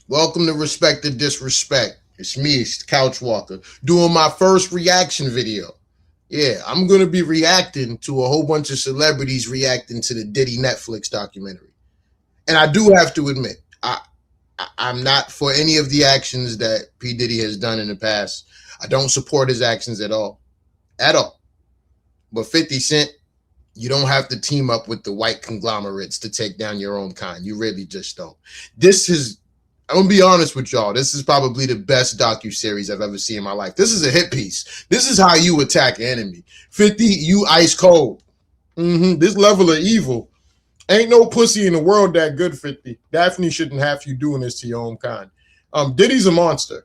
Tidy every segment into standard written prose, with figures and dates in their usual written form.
Welcome to Respect the Disrespect. It's me, it's Couch Walker, doing my first reaction video. Yeah, I'm gonna be reacting to a whole bunch of celebrities reacting to the Diddy Netflix documentary. And I do have to admit, I'm not for any of the actions that P. Diddy has done in the past. I don't support his actions at all. At all. But 50 Cent, you don't have to team up with the white conglomerates to take down your own kind. You really just don't. This is, I'm gonna be honest with y'all. This is probably the best docu-series I've ever seen in my life. This is a hit piece. This is how you attack an enemy. 50, you ice cold. This level of evil. Ain't no pussy in the world that good, 50. Daphne shouldn't have you doing this to your own kind. Diddy's a monster.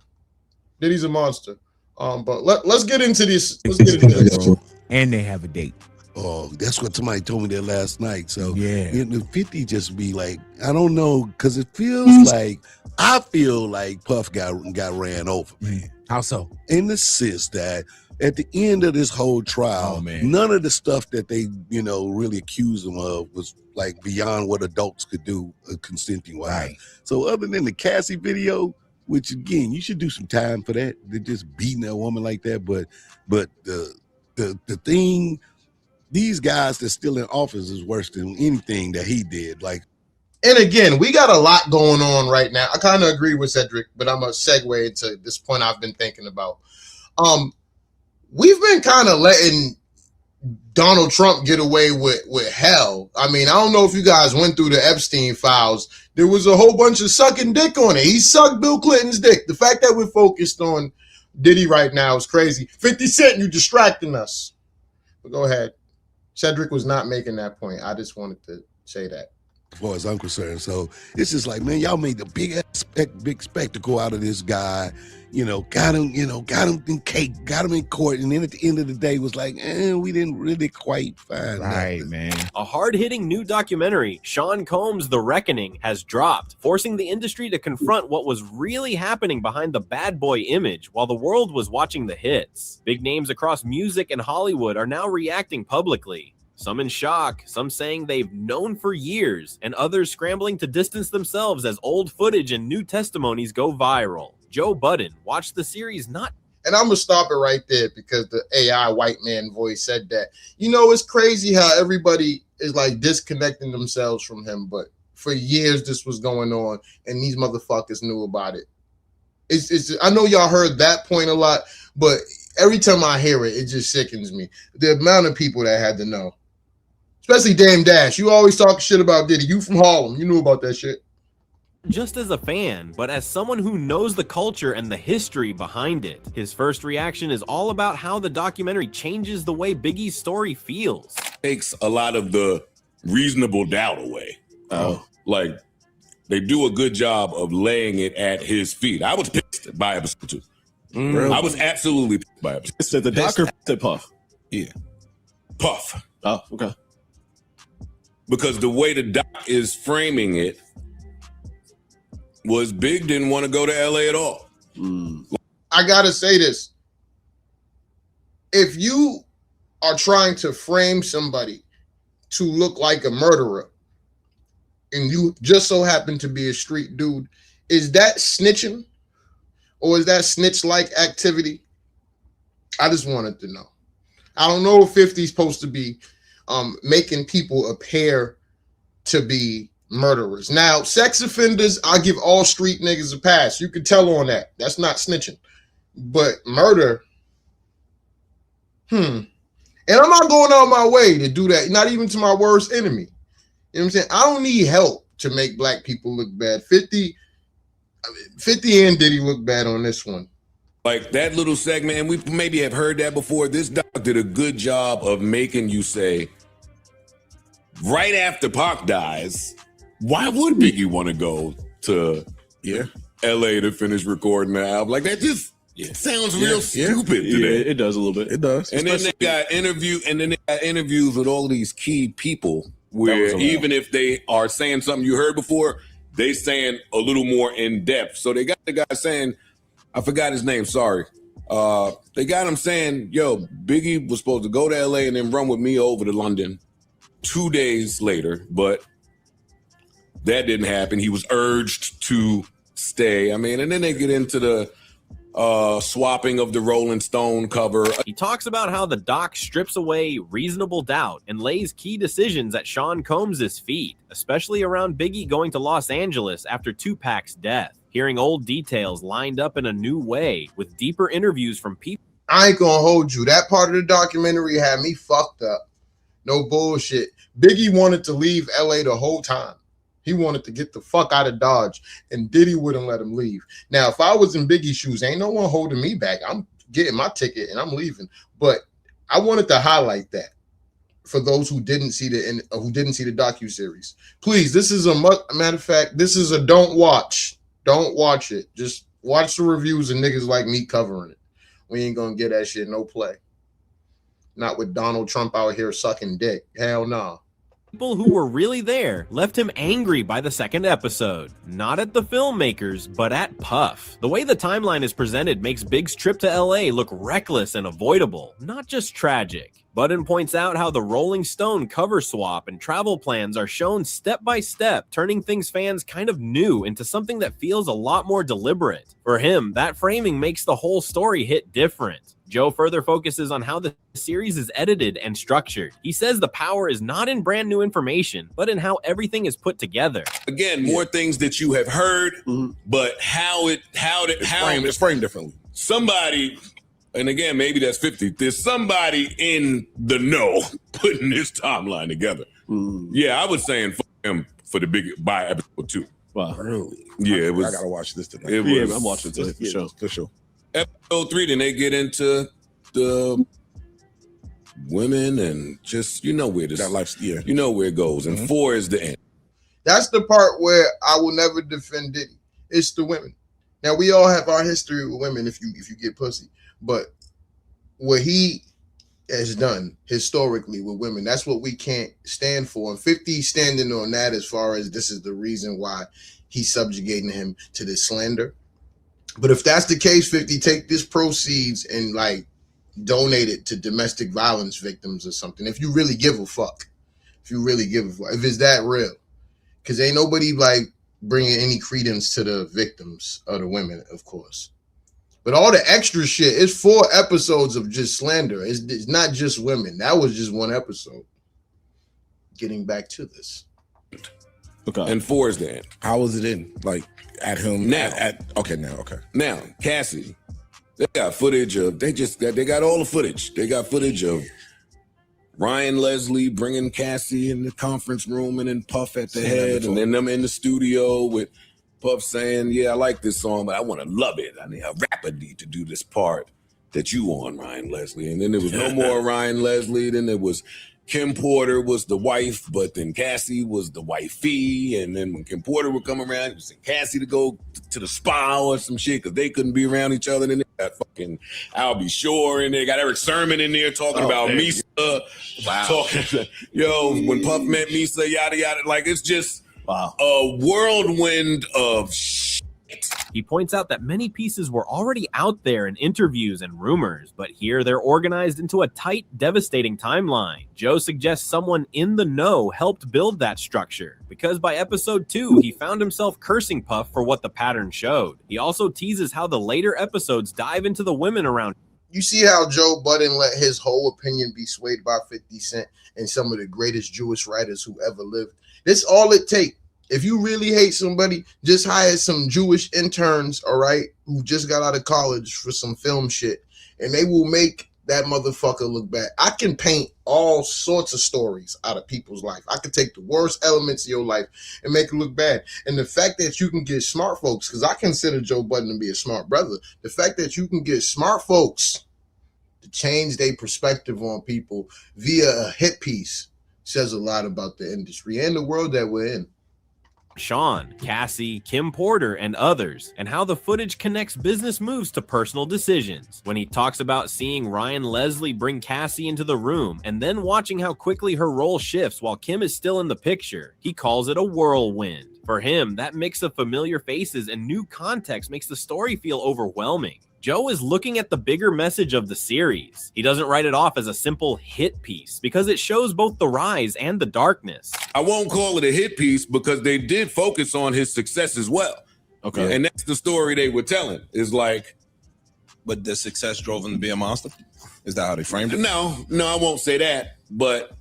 Diddy's a monster. But let's get into this. Let's get into this. And they have a date. Oh, that's what somebody told me that last night. So yeah, 50 just be like, I don't know, because it feels like I feel like Puff got ran over, man. How so? In the sense that at the end of this whole trial, none of the stuff that they, really accused him of was like beyond what adults could do consenting wise. Right. So other than the Cassie video, which again, you should do some time for that. They're just beating that woman like that. But the thing, these guys that's still in office is worse than anything that he did. Like, and again, we got a lot going on right now. I kind of agree with Cedric, but I'm gonna segue into this point I've been thinking about. We've been kind of letting Donald Trump get away with hell. I mean, I don't know if you guys went through the Epstein files. There was a whole bunch of sucking dick on it. He sucked Bill Clinton's dick. The fact that we're focused on Diddy right now is crazy. 50 Cent, you distracting us. But go ahead. Cedric was not making that point. I just wanted to say that. As far as I'm concerned. So it's just like, man, y'all made the big spectacle out of this guy, got him in cake, got him in court. And then at the end of the day was like, we didn't really quite find right, man. A hard-hitting new documentary, Sean Combs' The Reckoning, has dropped, forcing the industry to confront what was really happening behind the bad boy image while the world was watching the hits. Big names across music and Hollywood are now reacting publicly. Some in shock, some saying they've known for years, and others scrambling to distance themselves as old footage and new testimonies go viral. Joe Budden watched the series not. And I'm going to stop it right there because the AI white man voice said that. It's crazy how everybody is like disconnecting themselves from him, but for years this was going on and these motherfuckers knew about it. I know y'all heard that point a lot, but every time I hear it, it just sickens me. The amount of people that had to know. Especially Dame Dash. You always talk shit about Diddy. You from Harlem. You knew about that shit. Just as a fan, but as someone who knows the culture and the history behind it. His first reaction is all about how the documentary changes the way Biggie's story feels. Takes a lot of the reasonable doubt away. Like, they do a good job of laying it at his feet. I was pissed by episode 2. I was absolutely pissed by episode 2. Said the Doc or said Puff? Yeah. Puff. Oh, okay. Because the way the doc is framing it was Big didn't want to go to LA at all. I gotta say this. If you are trying to frame somebody to look like a murderer and you just so happen to be a street dude, is that snitching or is that snitch-like activity? I just wanted to know. I don't know if 50's supposed to be making people appear to be murderers. Now, sex offenders, I give all street niggas a pass. You can tell on that. That's not snitching. But murder, And I'm not going out my way to do that, not even to my worst enemy. You know what I'm saying? I don't need help to make black people look bad. 50 and Diddy look bad on this one. Like that little segment, and we maybe have heard that before. This doc did a good job of making you say, right after Pac dies, why would Biggie want to go to LA to finish recording the album? Like that just sounds real stupid to me. It does a little bit. It does. And then they got interviews with all these key people where even if they are saying something you heard before, they saying a little more in depth. So they got the guy saying, I forgot his name, sorry. They got him saying, yo, Biggie was supposed to go to LA and then run with me over to London 2 days later, but that didn't happen. He was urged to stay. I mean, and then they get into the swapping of the Rolling Stone cover. He talks about how the doc strips away reasonable doubt and lays key decisions at Sean Combs' feet, especially around Biggie going to Los Angeles after Tupac's death. Hearing old details lined up in a new way with deeper interviews from people. I ain't gonna hold you. That part of the documentary had me fucked up. No bullshit. Biggie wanted to leave LA the whole time. He wanted to get the fuck out of Dodge, and Diddy wouldn't let him leave. Now, if I was in Biggie's shoes, ain't no one holding me back. I'm getting my ticket and I'm leaving. But I wanted to highlight that for those who didn't see the docuseries. Please, this is a matter of fact. This is a don't watch. Don't watch it. Just watch the reviews and niggas like me covering it. We ain't gonna get that shit no play. Not with Donald Trump out here sucking dick. Hell no. People who were really there left him angry by the second episode. Not at the filmmakers, but at Puff. The way the timeline is presented makes Big's trip to LA look reckless and avoidable, not just tragic. Budden points out how the Rolling Stone cover swap and travel plans are shown step by step, turning things fans kind of new into something that feels a lot more deliberate. For him, that framing makes the whole story hit different. Joe further focuses on how the series is edited and structured. He says the power is not in brand new information, but in how everything is put together. Again, more things that you have heard, but it's framed differently. Somebody, and again, maybe that's 50. There's somebody in the know putting this timeline together. Yeah, I was saying for him for the big by episode 2. Wow, really? Yeah, it was. I gotta watch this tonight. Yeah, I'm watching it today for sure. Episode 3, then they get into the women and just where this that life, you know where it goes. And 4 is the end. That's the part where I will never defend Diddy. It's the women. Now we all have our history with women if you get pussy, but what he has done historically with women, that's what we can't stand for. And 50 standing on that as far as this is the reason why he's subjugating him to this slander. But if that's the case, 50, take this proceeds and like donate it to domestic violence victims or something. If you really give a fuck, if it's that real, because ain't nobody like bringing any credence to the victims or the women, of course. But all the extra shit, it's 4 episodes of just slander. It's not just women. That was just 1 episode. Getting back to this. Okay. And 4 is the end. How was it in? Like at home now? Okay. Now, Cassie, they got footage of. They got all the footage. They got footage of Ryan Leslie bringing Cassie in the conference room and then Puff at the head, and then them in the studio with Puff saying, "Yeah, I like this song, but I want to love it. I need a rapper need to do this part that you on, Ryan Leslie." And then there was no more Ryan Leslie. Then there was Kim Porter was the wife, but then Cassie was the wifey. And then when Kim Porter would come around, it was Cassie to go to the spa or some shit because they couldn't be around each other. And then they got fucking Albie Shore and they got Eric Sermon in there talking about Misa. Wow. Talking, when Puff met Misa, yada, yada. Like, it's just a whirlwind of shit. He points out that many pieces were already out there in interviews and rumors, but here they're organized into a tight, devastating timeline. Joe suggests someone in the know helped build that structure, because by episode 2, he found himself cursing Puff for what the pattern showed. He also teases how the later episodes dive into the women around. You see how Joe Budden let his whole opinion be swayed by 50 Cent and some of the greatest Jewish writers who ever lived. This all it takes. If you really hate somebody, just hire some Jewish interns, all right, who just got out of college for some film shit, and they will make that motherfucker look bad. I can paint all sorts of stories out of people's life. I can take the worst elements of your life and make it look bad. And the fact that you can get smart folks, because I consider Joe Budden to be a smart brother, the fact that you can get smart folks to change their perspective on people via a hit piece says a lot about the industry and the world that we're in. Sean, Cassie, Kim Porter, and others, and how the footage connects business moves to personal decisions. When he talks about seeing Ryan Leslie bring Cassie into the room and then watching how quickly her role shifts while Kim is still in the picture, he calls it a whirlwind. For him, that mix of familiar faces and new context makes the story feel overwhelming. Joe is looking at the bigger message of the series. He doesn't write it off as a simple hit piece because it shows both the rise and the darkness. I won't call it a hit piece because they did focus on his success as well. Okay. And that's the story they were telling. Is like, but the success drove him to be a monster. Is that how they framed it? No, I won't say that. But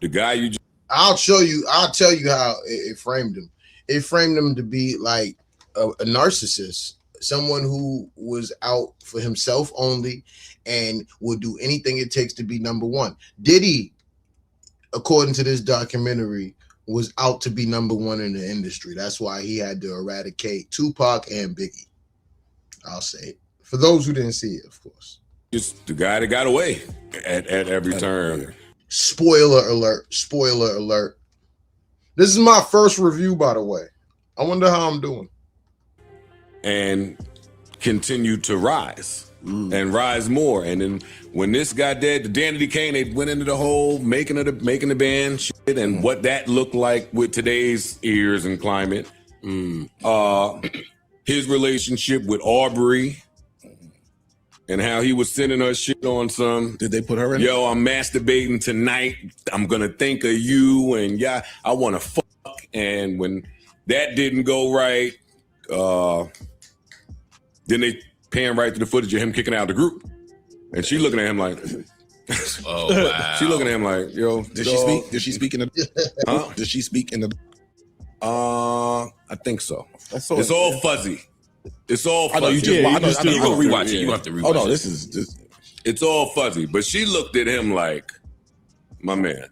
the guy you just I'll tell you how it framed him. It framed him to be like a narcissist, someone who was out for himself only and would do anything it takes to be number one. Diddy, according to this documentary, was out to be number one in the industry. That's why he had to eradicate Tupac and Biggie. I'll say it. For those who didn't see it, of course. Just the guy that got away at every turn. Spoiler alert. Spoiler alert. This is my first review, by the way. I wonder how I'm doing. And continue to rise and rise more. And then when this got dead, the Danity Kane, they went into the whole making the band shit and what that looked like with today's ears and climate. His relationship with Aubrey and how he was sending her shit on some. Did they put her in? Yo, I'm masturbating tonight. I'm gonna think of you, and yeah, I want to fuck. And when that didn't go right, then they pan right to the footage of him kicking out the group, and she looking at him like, "Oh wow." She looking at him like, "Yo, did she speak? Did she speak in the? Huh? Did she speak in the? I think so. It's all fuzzy. It's all fuzzy. I know you just. I know you go rewatch it. You have to rewatch. Oh no, this is. It's all fuzzy. But she looked at him like, my man.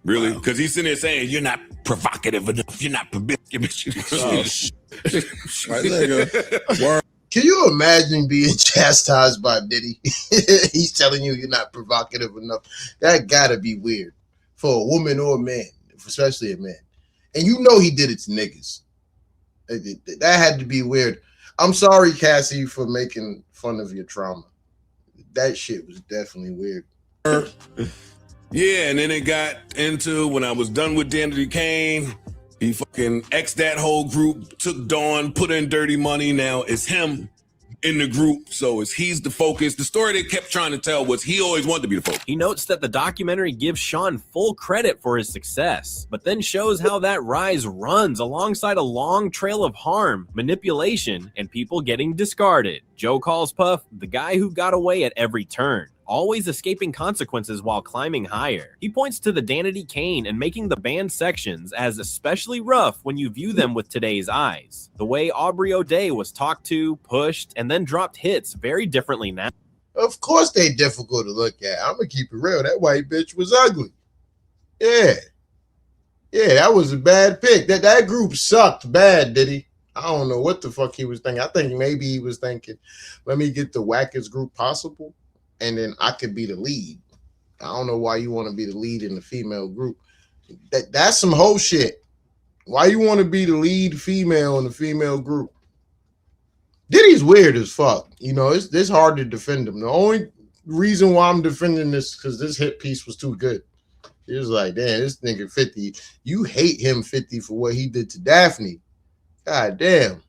Really? Because he's sitting there saying, "You're not provocative enough. You're not promiscuous." Can you imagine being chastised by Diddy? He's telling you you're not provocative enough. That gotta be weird for a woman or a man, especially a man. And you know he did it to niggas. That had to be weird. I'm sorry, Cassie, for making fun of your trauma. That shit was definitely weird. Yeah, and then it got into when I was done with Danity Kane. He fucking X'd that whole group, took Dawn, put in Dirty Money. Now it's him in the group, so he's the focus. The story they kept trying to tell was he always wanted to be the focus. He notes that the documentary gives Sean full credit for his success, but then shows how that rise runs alongside a long trail of harm, manipulation, and people getting discarded. Joe calls Puff the guy who got away at every turn, always escaping consequences while climbing higher. He points to the Danity Kane and making the band sections as especially rough when you view them with today's eyes. The way Aubrey O'Day was talked to, pushed, and then dropped hits very differently now. Of course they difficult to look at. I'm gonna keep it real. That white bitch was ugly. Yeah, that was a bad pick. That group sucked bad, did he? I don't know what the fuck he was thinking. I think maybe he was thinking, let me get the wackest group possible, and then I could be the lead. I don't know why you want to be the lead in the female group. That's some whole shit. Why you want to be the lead female in the female group? Diddy's weird as fuck. You know, it's hard to defend him. The only reason why I'm defending this because this hit piece was too good. It was like, damn, this nigga 50. You hate him 50 for what he did to Daphne. God damn.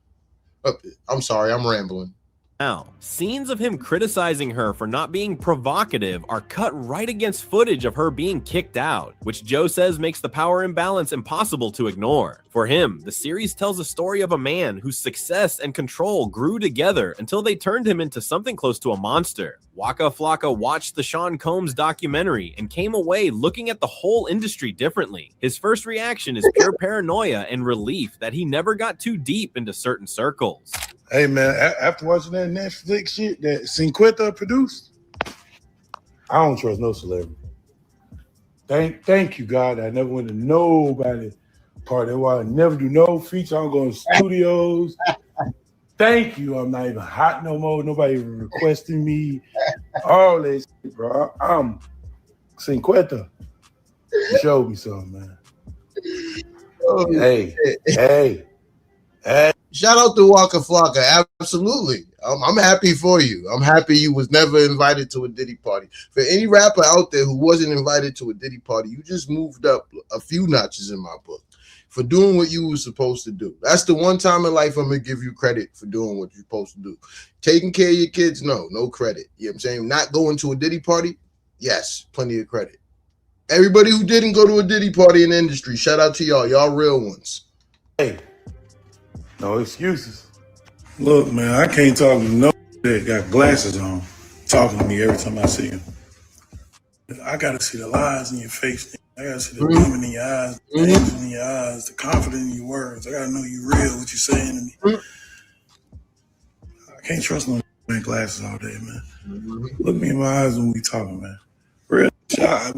I'm sorry, I'm rambling. Now, scenes of him criticizing her for not being provocative are cut right against footage of her being kicked out, which Joe says makes the power imbalance impossible to ignore. For him, the series tells a story of a man whose success and control grew together until they turned him into something close to a monster. Waka Flocka watched the Sean Combs documentary and came away looking at the whole industry differently. His first reaction is pure paranoia and relief that he never got too deep into certain circles. Hey man, after watching that Netflix shit that Cinquetta produced, I don't trust no celebrity. Thank you, God. I never went to nobody party. Why I never do no feature. I don't go to studios. Thank you. I'm not even hot no more. Nobody even requesting me. All that shit, bro. I'm Cinquetta. You showed me something, man. Oh, Hey. Shout out to Waka Flocka. Absolutely. I'm happy for you. I'm happy you was never invited to a Diddy party. For any rapper out there who wasn't invited to a Diddy party, you just moved up a few notches in my book for doing what you were supposed to do. That's the one time in life I'm going to give you credit for doing what you're supposed to do. Taking care of your kids, no credit. You know what I'm saying? Not going to a Diddy party, yes, plenty of credit. Everybody who didn't go to a Diddy party in the industry, shout out to y'all. Y'all real ones. Hey, No excuses. Look, man, I can't talk to no that got glasses on talking to me every time I see him. I gotta see the lies in your face. I gotta see the demon in your eyes, the angel in your eyes, the confidence in your words. I gotta know you real, what you're saying to me. I can't trust no man glasses all day, man. Look me in my eyes when we talking, man. Real shot.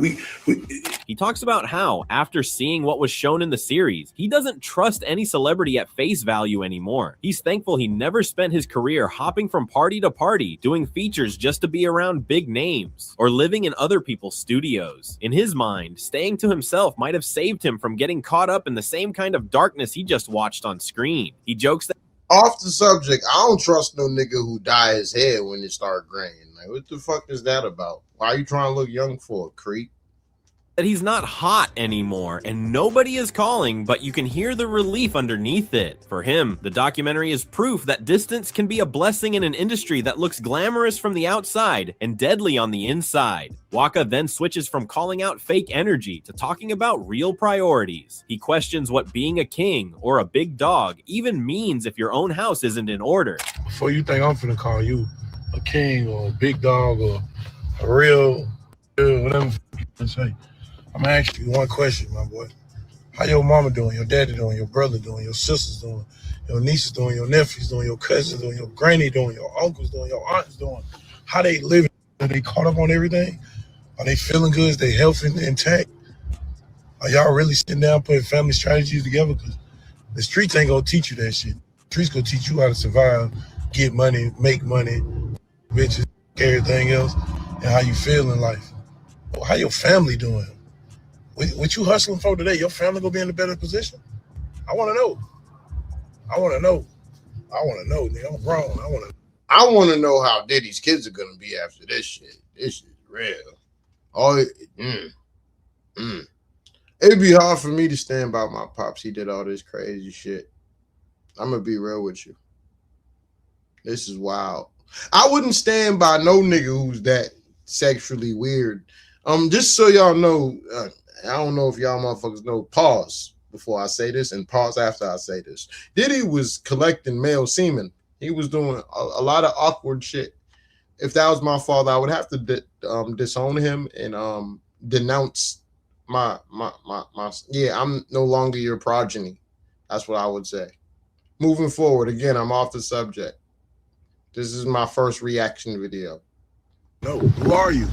He talks about how, after seeing what was shown in the series, he doesn't trust any celebrity at face value anymore. He's thankful he never spent his career hopping from party to party, doing features just to be around big names, or living in other people's studios. In his mind, staying to himself might have saved him from getting caught up in the same kind of darkness he just watched on screen. He jokes that off the subject, I don't trust no nigga who dye his hair when it start graying. Like, what the fuck is that about? Why are you trying to look young for, creep? that he's not hot anymore and nobody is calling, but you can hear the relief underneath it. For him, the documentary is proof that distance can be a blessing in an industry that looks glamorous from the outside and deadly on the inside. Waka then switches from calling out fake energy to talking about real priorities. He questions what being a king or a big dog even means if your own house isn't in order. Before you think I'm finna call you a king or a big dog or a real, whatever you say, I'm gonna ask you one question, my boy. How your mama doing, your daddy doing, your brother doing, your sisters doing, your nieces doing, your nephews doing, your cousins doing, your granny doing, your uncles doing, your aunts doing? How they living? Are they caught up on everything? Are they feeling good? Is they health intact? Are y'all really sitting down putting family strategies together? Because the streets ain't gonna teach you that shit. The streets gonna teach you how to survive, get money, make money, bitches, everything else, and how you feel in life. Well, how your family doing? What you hustling for today? Your family gonna be in a better position? I wanna know. I wanna know, nigga. I'm grown. I wanna know how Diddy's kids are gonna be after this shit. This shit's real. It'd be hard for me to stand by my pops. He did all this crazy shit. I'm gonna be real with you. This is wild. I wouldn't stand by no nigga who's that sexually weird. Just so y'all know, I don't know if y'all motherfuckers know, pause before I say this and pause after I say this. Diddy was collecting male semen. He was doing a lot of awkward shit. If that was my father, I would have to disown him and denounce my I'm no longer your progeny. That's what I would say. Moving forward, again, I'm off the subject. This is my first reaction video. No, who are you?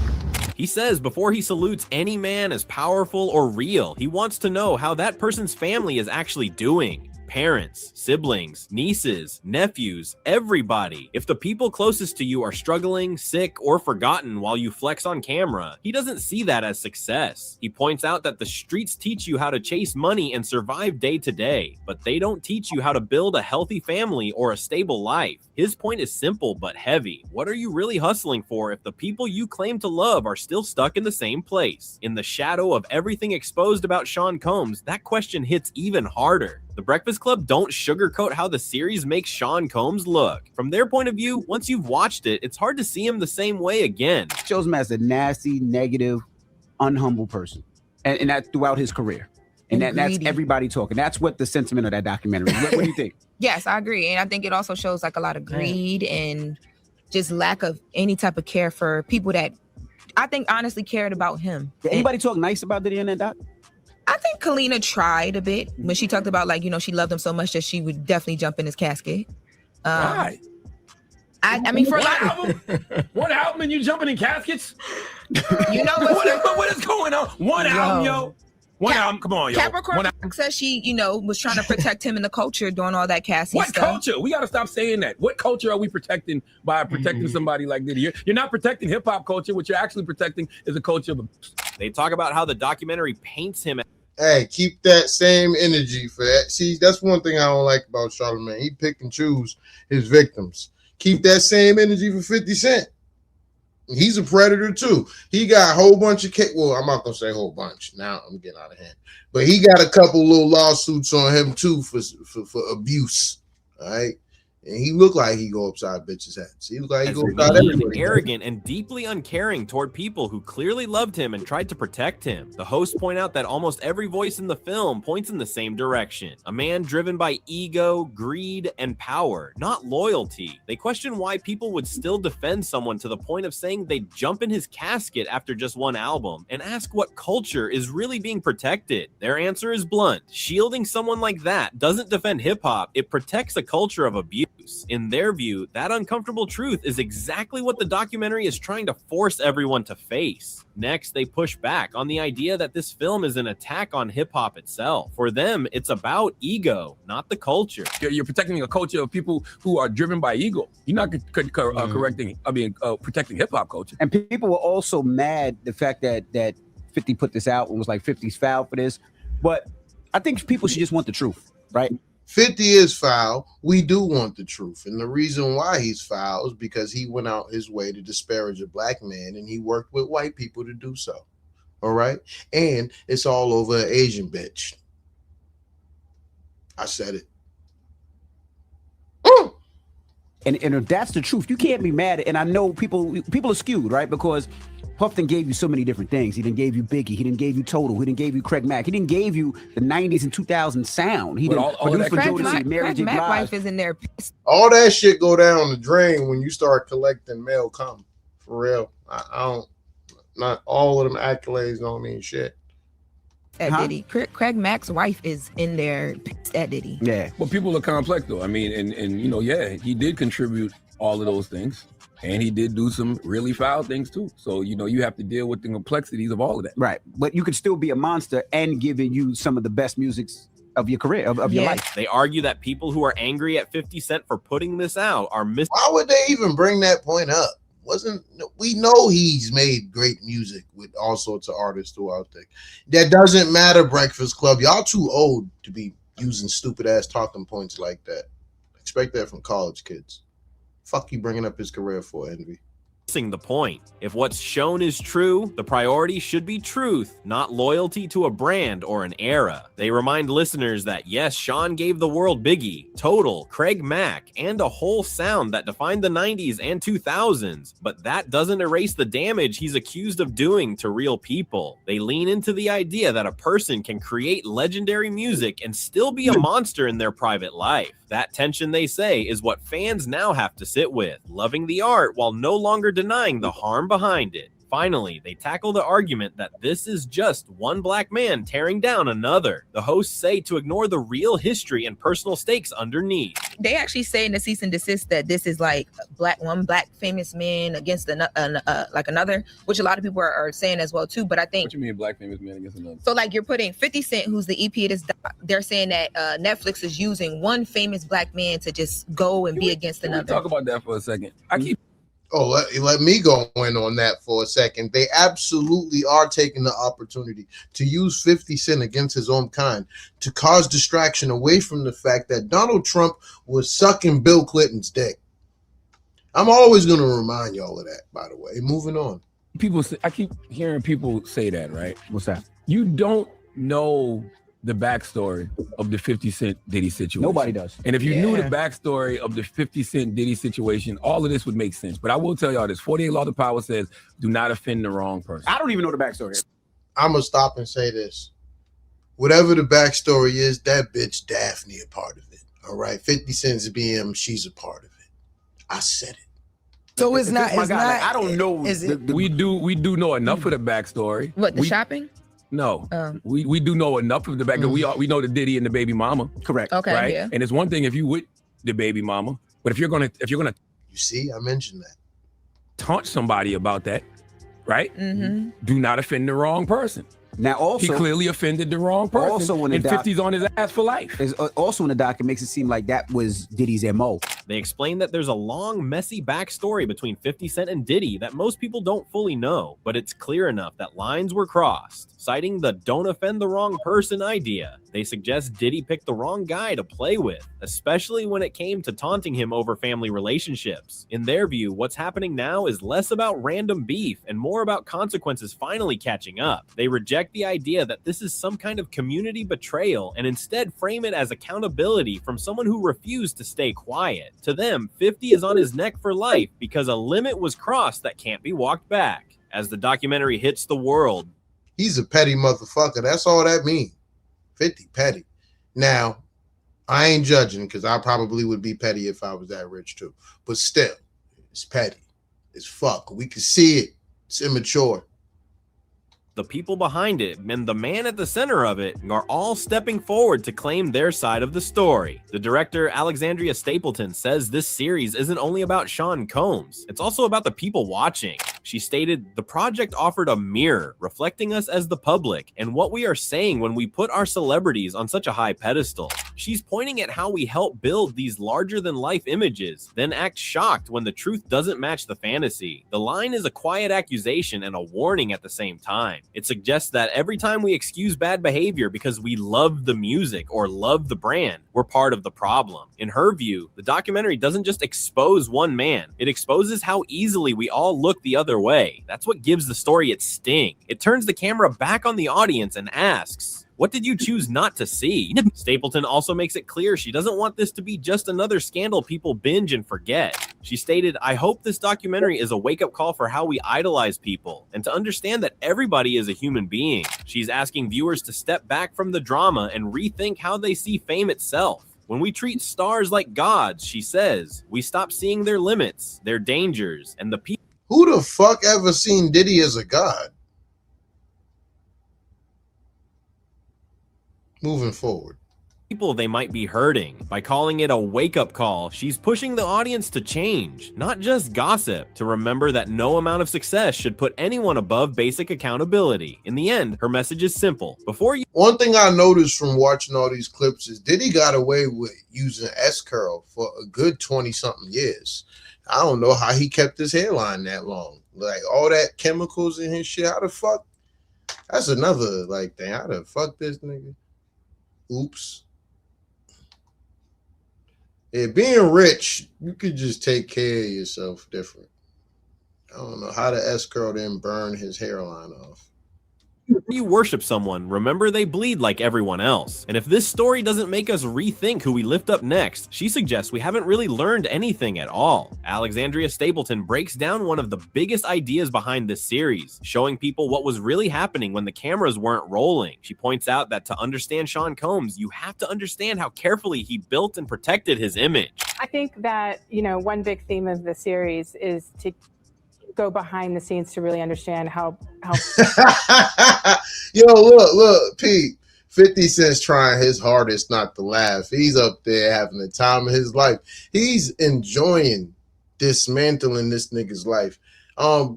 He says before he salutes any man as powerful or real, he wants to know how that person's family is actually doing. Parents, siblings, nieces, nephews, everybody. If the people closest to you are struggling, sick, or forgotten while you flex on camera, he doesn't see that as success. He points out that the streets teach you how to chase money and survive day to day, but they don't teach you how to build a healthy family or a stable life. His point is simple but heavy. What are you really hustling for if the people you claim to love are still stuck in the same place? In the shadow of everything exposed about Sean Combs, that question hits even harder. The Breakfast Club don't sugarcoat how the series makes Sean Combs look. From their point of view, once you've watched it, it's hard to see him the same way again. Shows him as a nasty, negative, unhumble person. And that throughout his career. And that's everybody talking. That's what the sentiment of that documentary is. What do you think? Yes, I agree. And I think it also shows like a lot of greed and just lack of any type of care for people that I think honestly cared about him. Did anybody talk nice about Diddy in that doc? I think Kalina tried a bit when she talked about like, you know, she loved him so much that she would definitely jump in his casket. Why? I mean, for one album and you jumping in caskets? You know what is going on? One album, yo. One album, come on, yo. Capricorn says she, you know, was trying to protect him in the culture doing all that casting stuff. What culture? We got to stop saying that. What culture are we protecting by protecting somebody like Diddy? You're not protecting hip hop culture. What you're actually protecting is the culture of. They talk about how the documentary paints him. Hey, keep that same energy for that. See, that's one thing I don't like about Charlamagne. He pick and choose his victims. Keep that same energy for 50 Cent. He's a predator too. He got a whole bunch of well, I'm not gonna say a whole bunch. Now I'm getting out of hand. But he got a couple little lawsuits on him too for abuse. All right. And he looked like he go upside bitches' heads. He looked like he As go upside mean, everybody. arrogant, and deeply uncaring toward people who clearly loved him and tried to protect him. The hosts point out that almost every voice in the film points in the same direction. A man driven by ego, greed, and power, not loyalty. They question why people would still defend someone to the point of saying they'd jump in his casket after just one album, and ask what culture is really being protected. Their answer is blunt. Shielding someone like that doesn't defend hip-hop, it protects a culture of abuse. In their view, that uncomfortable truth is exactly what the documentary is trying to force everyone to face. Next, they push back on the idea that this film is an attack on hip-hop itself. For them, it's about ego, not the culture. You're protecting a culture of people who are driven by ego. You're not protecting hip-hop culture. And people were also mad the fact that 50 put this out and was like 50's foul for this. But I think people should just want the truth, right? 50 is foul. We do want the truth. And the reason why he's foul is because he went out his way to disparage a black man, and he worked with white people to do so. All right? And it's all over an Asian bitch. I said it. And that's the truth. You can't be mad at it. And I know people are skewed, right? Because Puff done gave you so many different things. He done gave you Biggie. He done gave you Total. He done gave you Craig Mack. He didn't give you the 90s and 2000s sound. He done produced for Jodeci, Mary J. Blige. Wife is in there pissed. All that shit go down the drain when you start collecting male cum. For real. I don't, not all of them accolades don't mean shit. At Diddy. Craig Mack's wife is in there pissed at Diddy. Yeah. Well, people are complex though. I mean, and you know, yeah, he did contribute all of those things. And he did do some really foul things too. So, you know, you have to deal with the complexities of all of that. Right. But you could still be a monster and giving you some of the best musics of your career, of your life. They argue that people who are angry at 50 Cent for putting this out are missing. Why would they even bring that point up? We know he's made great music with all sorts of artists throughout there. That doesn't matter, Breakfast Club. Y'all too old to be using stupid ass talking points like that. Expect that from college kids. Fuck you bringing up his career for, Envy. The point. If what's shown is true, the priority should be truth, not loyalty to a brand or an era. They remind listeners that yes, Sean gave the world Biggie, Total, Craig Mack, and a whole sound that defined the 90s and 2000s, but that doesn't erase the damage he's accused of doing to real people. They lean into the idea that a person can create legendary music and still be a monster in their private life. That tension, they say, is what fans now have to sit with, loving the art while no longer denying the harm behind it. Finally, they tackle the argument that this is just one black man tearing down another. The hosts say to ignore the real history and personal stakes underneath. They actually say in the cease and desist that this is like one black famous man against another, which a lot of people are saying as well too. But I think, what you mean black famous man against another? So like you're putting 50 Cent, who's the EP of this, they're saying that Netflix is using one famous black man to just go and be against another. Talk about that for a second. Let me go in on that for a second. They absolutely are taking the opportunity to use 50 Cent against his own kind to cause distraction away from the fact that Donald Trump was sucking Bill Clinton's dick. I'm always going to remind y'all of that, by the way. Moving on. I keep hearing people say that, right? What's that? You don't know the backstory of the 50 Cent Diddy situation. Nobody does. And if you knew the backstory of the 50 Cent Diddy situation, all of this would make sense. But I will tell y'all this, 48 Law to Power says, do not offend the wrong person. I don't even know the backstory. I'm going to stop and say this. Whatever the backstory is, that bitch Daphne a part of it. All right? 50 Cent's BM, she's a part of it. I said it. So it's not. I don't know. We do know enough of the backstory. What, the shopping? No, we do know enough of the back. We know the Diddy and the baby mama. Correct. Okay. Right. Yeah. And it's one thing if you with the baby mama, but if you're gonna you see, I mentioned that, taunt somebody about that, right? Mm-hmm. Do not offend the wrong person. Now, also, he clearly offended the wrong person. Also, when and 50's on his ass for life. Also, in the doc, it makes it seem like that was Diddy's MO. They explain that there's a long, messy backstory between 50 Cent and Diddy that most people don't fully know, but it's clear enough that lines were crossed, citing the don't offend the wrong person idea. They suggest Diddy picked the wrong guy to play with, especially when it came to taunting him over family relationships. In their view, what's happening now is less about random beef and more about consequences finally catching up. They reject the idea that this is some kind of community betrayal and instead frame it as accountability from someone who refused to stay quiet. To them, 50 is on his neck for life because a limit was crossed that can't be walked back. As the documentary hits the world, he's a petty motherfucker. That's all that means. 50 petty. Now, I ain't judging because I probably would be petty if I was that rich too. But still, it's petty. It's fuck. We can see it. It's immature. the people behind it and the man at the center of it are all stepping forward to claim their side of the story. The director, Alexandria Stapleton, says this series isn't only about Sean Combs, it's also about the people watching. She stated, "The project offered a mirror, reflecting us as the public and what we are saying when we put our celebrities on such a high pedestal." She's pointing at how we help build these larger-than-life images, then act shocked when the truth doesn't match the fantasy. The line is a quiet accusation and a warning at the same time. It suggests that every time we excuse bad behavior because we love the music or love the brand, we're part of the problem. In her view, the documentary doesn't just expose one man, it exposes how easily we all look the other way. That's what gives the story its sting. It turns the camera back on the audience and asks, what did you choose not to see? Stapleton also makes it clear she doesn't want this to be just another scandal people binge and forget. She stated, "I hope this documentary is a wake-up call for how we idolize people and to understand that everybody is a human being." She's asking viewers to step back from the drama and rethink how they see fame itself. When we treat stars like gods, she says, we stop seeing their limits, their dangers, and the people. Who the fuck ever seen Diddy as a god? Moving forward. People they might be hurting. By calling it a wake-up call, she's pushing the audience to change, not just gossip, to remember that no amount of success should put anyone above basic accountability. In the end, her message is simple. One thing I noticed from watching all these clips is Diddy got away with using S-curl for a good 20-something years. I don't know how he kept his hairline that long. Like, all that chemicals in his shit, how the fuck? That's another, like, thing. How the fuck this nigga? Oops. Yeah, being rich, you could just take care of yourself different. I don't know how the S-curl didn't burn his hairline off. When you worship someone, remember they bleed like everyone else. And if this story doesn't make us rethink who we lift up next, she suggests we haven't really learned anything at all. Alexandria Stapleton breaks down one of the biggest ideas behind this series, showing people what was really happening when the cameras weren't rolling. She points out that to understand Sean Combs, you have to understand how carefully he built and protected his image. I think that, one big theme of the series is to go behind the scenes to really understand how Yo, look, Pete. 50 Cent's trying his hardest not to laugh. He's up there having the time of his life. He's enjoying dismantling this nigga's life.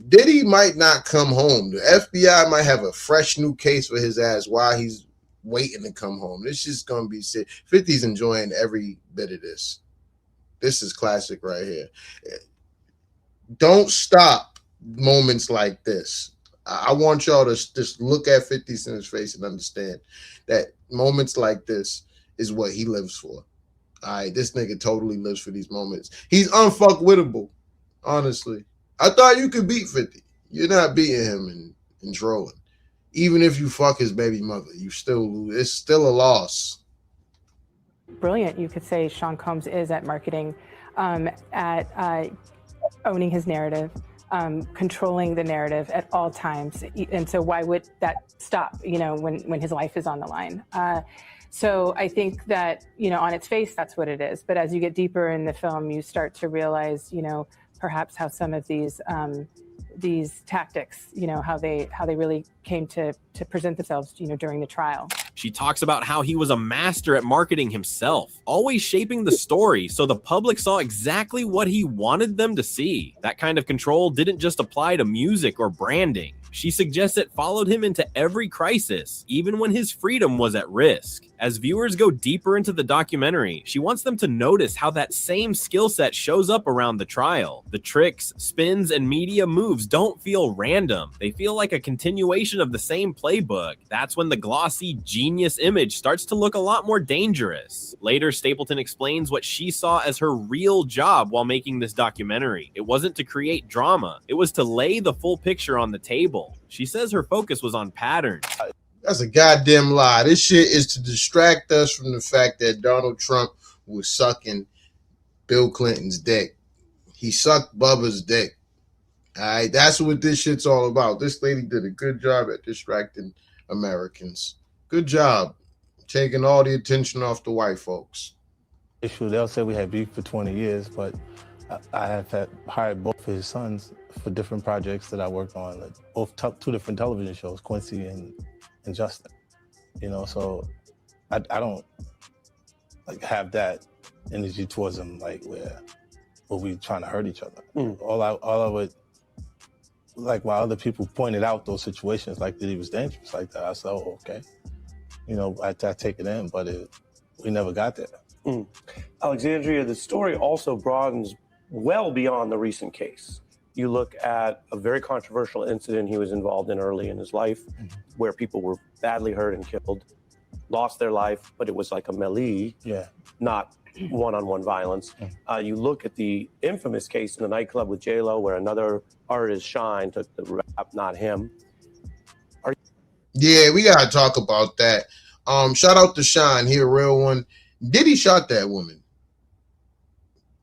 Diddy might not come home. The FBI might have a fresh new case for his ass while he's waiting to come home. This is gonna be sick. 50's enjoying every bit of this. This is classic right here. Don't stop moments like this. I want y'all to just look at 50 Cent's face and understand that moments like this is what he lives for. All right, this nigga totally lives for these moments. He's unfuckwittable, honestly. I thought you could beat 50. You're not beating him in trolling. Even if you fuck his baby mother, you still lose. It's still a loss. brilliant you could say Sean Combs is at marketing, at owning his narrative, controlling the narrative at all times. And so why would that stop, when his life is on the line? So I think that, on its face, that's what it is. But as you get deeper in the film, you start to realize, perhaps how some of these tactics, how they really came to present themselves, during the trial. She talks about how he was a master at marketing himself, always shaping the story so the public saw exactly what he wanted them to see. That kind of control didn't just apply to music or branding. She suggests it followed him into every crisis, even when his freedom was at risk. As viewers go deeper into the documentary, she wants them to notice how that same skill set shows up around the trial. The tricks, spins, and media moves don't feel random. They feel like a continuation of the same playbook. That's when the glossy, genius image starts to look a lot more dangerous. Later, Stapleton explains what she saw as her real job while making this documentary. It wasn't to create drama. It was to lay the full picture on the table. She says her focus was on patterns. That's a goddamn lie. This shit is to distract us from the fact that Donald Trump was sucking Bill Clinton's dick. He sucked Bubba's dick. All right, that's what this shit's all about. This lady did a good job at distracting Americans. Good job taking all the attention off the white folks. They'll say we had beef for 20 years, but I have hired both of his sons for different projects that I worked on, like both two different television shows, Quincy and Justin. You know, so I don't like have that energy towards him, like where we trying to hurt each other. All I would, like, while other people pointed out those situations, like that he was dangerous like that, I said, oh, okay. You know, I take it in, but we never got there. Alexandria, the story also broadens well beyond the recent case. You look at a very controversial incident he was involved in early in his life, where people were badly hurt and killed, lost their life, but it was like a melee, not one-on-one violence. You look at the infamous case in the nightclub with J-Lo, where another artist, Shine, took the rap, not him. Yeah, we gotta talk about that. Shout out to Shine, he a real one. Diddy shot that woman.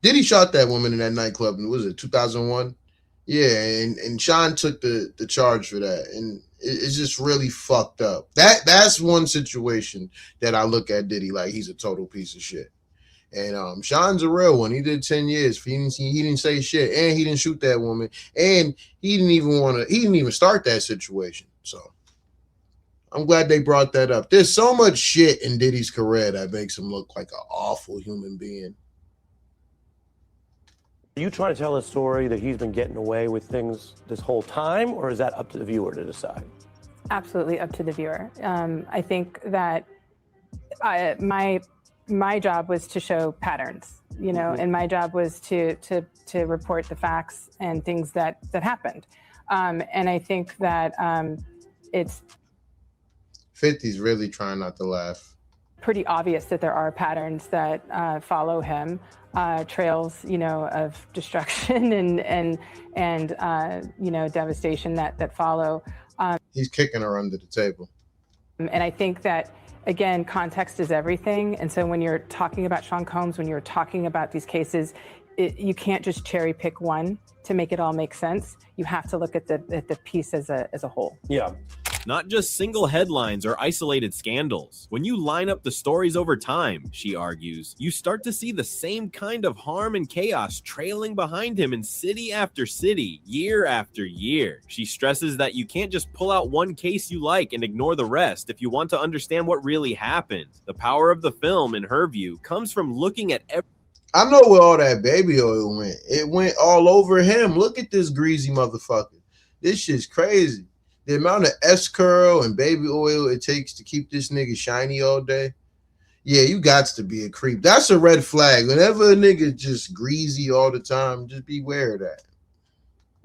Diddy shot that woman in that nightclub. Was it 2001? Yeah, and Shine took the charge for that, and it's just really fucked up. That's one situation that I look at Diddy like he's a total piece of shit. And Shine's a real one. He did 10 years. He didn't say shit, and he didn't shoot that woman, and he didn't even start that situation. So I'm glad they brought that up. There's so much shit in Diddy's career that makes him look like an awful human being. Are you trying to tell a story that he's been getting away with things this whole time, or is that up to the viewer to decide? Absolutely up to the viewer. I think that my job was to show patterns, you know, and my job was to report the facts and things that happened. And I think that it's 50's really trying not to laugh. Pretty obvious that there are patterns that follow him, trails, you know, of destruction and you know, devastation that follow. He's kicking her under the table. And I think that, again, context is everything. And so when you're talking about Sean Combs, when you're talking about these cases, you can't just cherry pick one to make it all make sense. You have to look at the piece as a whole. Yeah. Not just single headlines or isolated scandals. When you line up the stories over time, she argues, you start to see the same kind of harm and chaos trailing behind him in city after city, year after year. She stresses that you can't just pull out one case you like and ignore the rest if you want to understand what really happened. The power of the film, in her view, comes from looking at every... I know where all that baby oil went. It went all over him. Look at this greasy motherfucker. This shit's crazy. The amount of S-curl and baby oil it takes to keep this nigga shiny all day. Yeah, you got to be a creep. That's a red flag. Whenever a nigga just greasy all the time, just beware of that.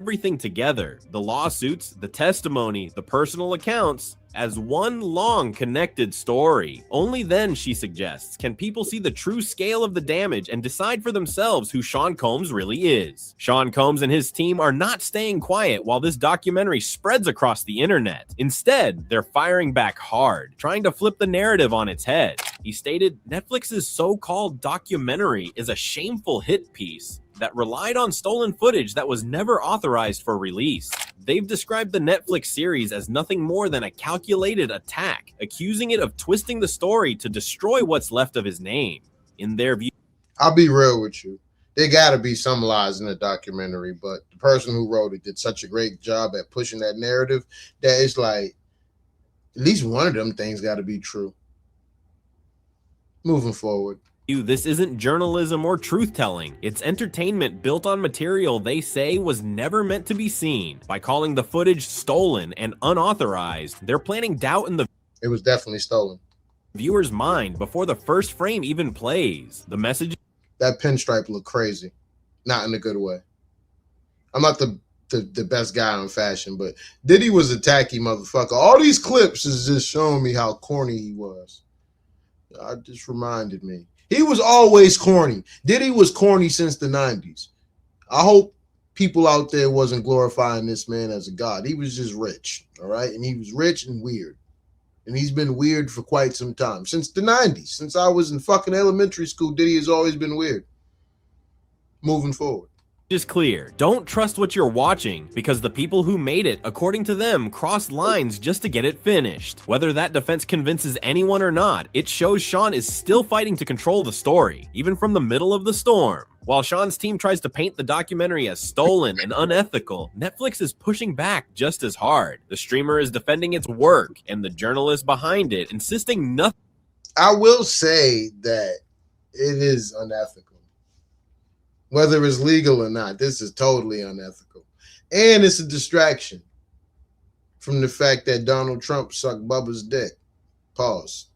Everything together, the lawsuits, the testimony, the personal accounts, as one long connected story. Only then, she suggests, can people see the true scale of the damage and decide for themselves who Sean Combs really is. Sean Combs and his team are not staying quiet while this documentary spreads across the internet. Instead, they're firing back hard, trying to flip the narrative on its head. He stated, Netflix's so-called documentary is a shameful hit piece that relied on stolen footage that was never authorized for release. They've described the Netflix series as nothing more than a calculated attack, accusing it of twisting the story to destroy what's left of his name. In their view, I'll be real with you. There gotta be some lies in the documentary, but the person who wrote it did such a great job at pushing that narrative that it's like, at least one of them things gotta be true. Moving forward. This isn't journalism or truth-telling. It's entertainment built on material they say was never meant to be seen. By calling the footage stolen and unauthorized, they're planting doubt in the... It was definitely stolen. viewer's mind before the first frame even plays. The message. That pinstripe look crazy, not in a good way. I'm not the best guy on fashion, but Diddy was a tacky motherfucker. All these clips is just showing me how corny he was. I just reminded me. He was always corny. Diddy was corny since the 90s. I hope people out there wasn't glorifying this man as a god. He was just rich, all right? And he was rich and weird. And he's been weird for quite some time. Since the 90s. Since I was in fucking elementary school, Diddy has always been weird. Moving forward. Is clear. Don't trust what you're watching, because the people who made it, according to them, crossed lines just to get it finished. Whether that defense convinces anyone or not, it shows Sean is still fighting to control the story, even from the middle of the storm. While Sean's team tries to paint the documentary as stolen and unethical, Netflix is pushing back just as hard. The streamer is defending its work, and the journalist behind it insisting nothing. I will say that it is unethical. Whether it's legal or not, this is totally unethical. And it's a distraction from the fact that Donald Trump sucked Bubba's dick. Pause.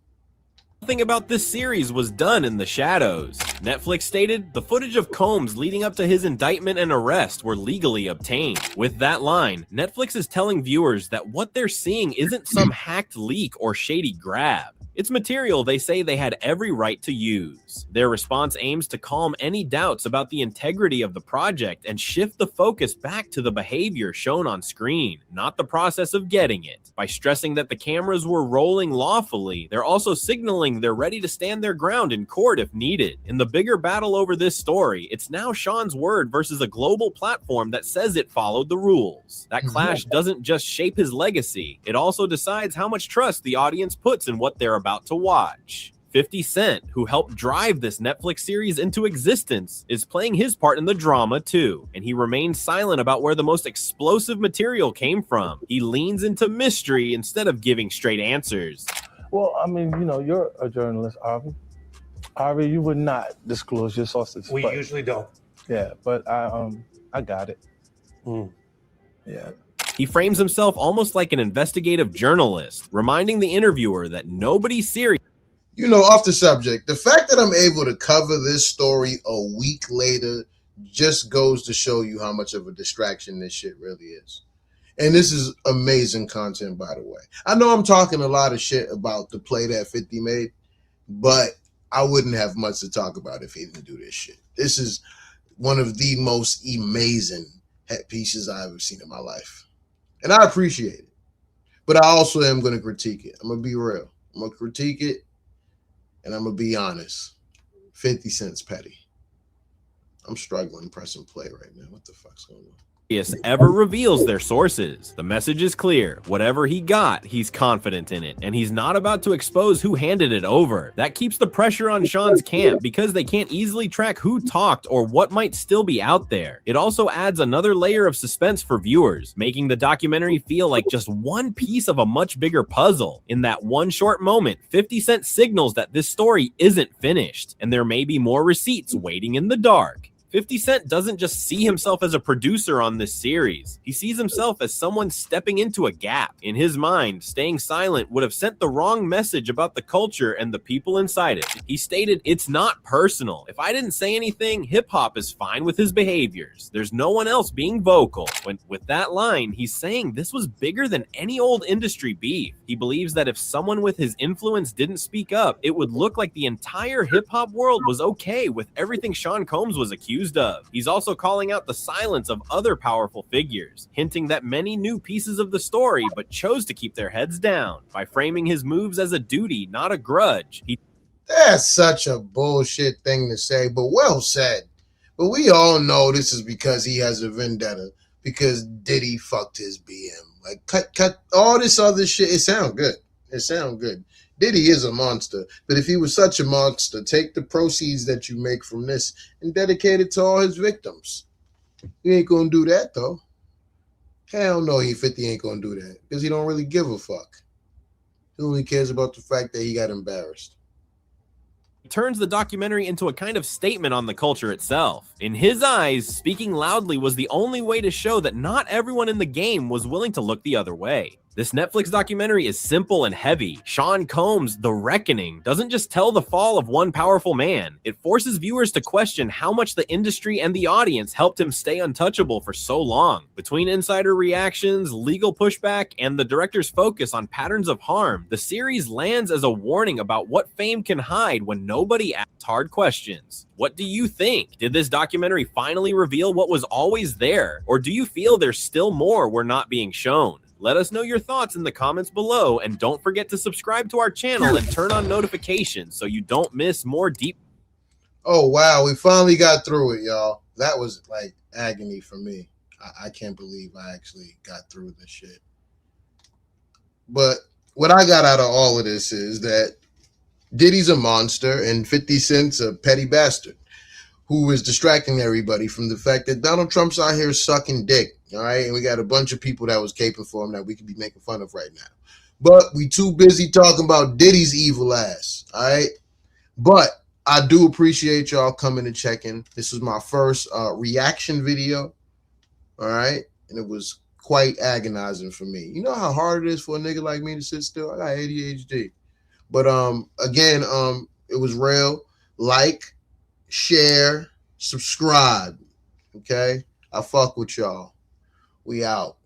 Nothing about this series was done in the shadows. Netflix stated the footage of Combs leading up to his indictment and arrest were legally obtained. With that line, Netflix is telling viewers that what they're seeing isn't some hacked leak or shady grab. It's material they say they had every right to use. Their response aims to calm any doubts about the integrity of the project and shift the focus back to the behavior shown on screen, not the process of getting it. By stressing that the cameras were rolling lawfully, they're also signaling they're ready to stand their ground in court if needed. In the bigger battle over this story, it's now Sean's word versus a global platform that says it followed the rules. That clash doesn't just shape his legacy, it also decides how much trust the audience puts in what they're about to watch. 50 Cent, who helped drive this Netflix series into existence, is playing his part in the drama too, and he remains silent about where the most explosive material came from. He leans into mystery instead of giving straight answers. Well, I mean, you know, you're a journalist, Harvey. Harvey, you would not disclose your sources. We usually don't. Yeah, but I got it. Yeah. He frames himself almost like an investigative journalist, reminding the interviewer that nobody's serious. You know, off the subject, the fact that I'm able to cover this story a week later just goes to show you how much of a distraction this shit really is. And this is amazing content, by the way. I know I'm talking a lot of shit about the play that 50 made, but I wouldn't have much to talk about if he didn't do this shit. This is one of the most amazing pieces I've ever seen in my life. And I appreciate it. But I also am going to critique it. I'm going to be real. I'm going to critique it, and I'm going to be honest. 50 Cent's petty. I'm struggling pressing play right now. What the fuck's going on? Ever reveals their sources. The message is clear. Whatever he got, he's confident in it, and he's not about to expose who handed it over. That keeps the pressure on Sean's camp because they can't easily track who talked or what might still be out there. It also adds another layer of suspense for viewers, making the documentary feel like just one piece of a much bigger puzzle. In that one short moment, 50 Cent signals that this story isn't finished, and there may be more receipts waiting in the dark. 50 Cent doesn't just see himself as a producer on this series. He sees himself as someone stepping into a gap. In his mind, staying silent would have sent the wrong message about the culture and the people inside it. He stated, "It's not personal. If I didn't say anything, hip-hop is fine with his behaviors. There's no one else being vocal." With that line, he's saying this was bigger than any old industry beef. He believes that if someone with his influence didn't speak up, it would look like the entire hip-hop world was okay with everything Sean Combs was accused of. He's also calling out the silence of other powerful figures, hinting that many knew pieces of the story but chose to keep their heads down. By framing his moves as a duty, not a grudge, That's such a bullshit thing to say, but well said. But we all know this is because he has a vendetta, because Diddy fucked his BM. Like, cut all this other shit. It sounds good. It sounds good. Diddy is a monster, but if he was such a monster, take the proceeds that you make from this and dedicate it to all his victims. He ain't gonna do that though. Hell no, 50 ain't gonna do that because he don't really give a fuck. He only cares about the fact that he got embarrassed. turns the documentary into a kind of statement on the culture itself. In his eyes, speaking loudly was the only way to show that not everyone in the game was willing to look the other way. This Netflix documentary is simple and heavy. Sean Combs' The Reckoning doesn't just tell the fall of one powerful man. It forces viewers to question how much the industry and the audience helped him stay untouchable for so long. Between insider reactions, legal pushback, and the director's focus on patterns of harm, the series lands as a warning about what fame can hide when nobody asks hard questions. What do you think? Did this documentary finally reveal what was always there? Or do you feel there's still more we're not being shown? Let us know your thoughts in the comments below, and don't forget to subscribe to our channel and turn on notifications so you don't miss more deep. Oh, wow. We finally got through it, y'all. That was like agony for me. I can't believe I actually got through this shit. But what I got out of all of this is that Diddy's a monster and 50 Cent's a petty bastard who is distracting everybody from the fact that Donald Trump's out here sucking dick, all right? And we got a bunch of people that was caping for him that we could be making fun of right now. But we too busy talking about Diddy's evil ass, all right? But I do appreciate y'all coming and checking. This was my first reaction video, all right? And it was quite agonizing for me. You know how hard it is for a nigga like me to sit still? I got ADHD. But again, it was real. Like, share, subscribe. Okay? I fuck with y'all. We out.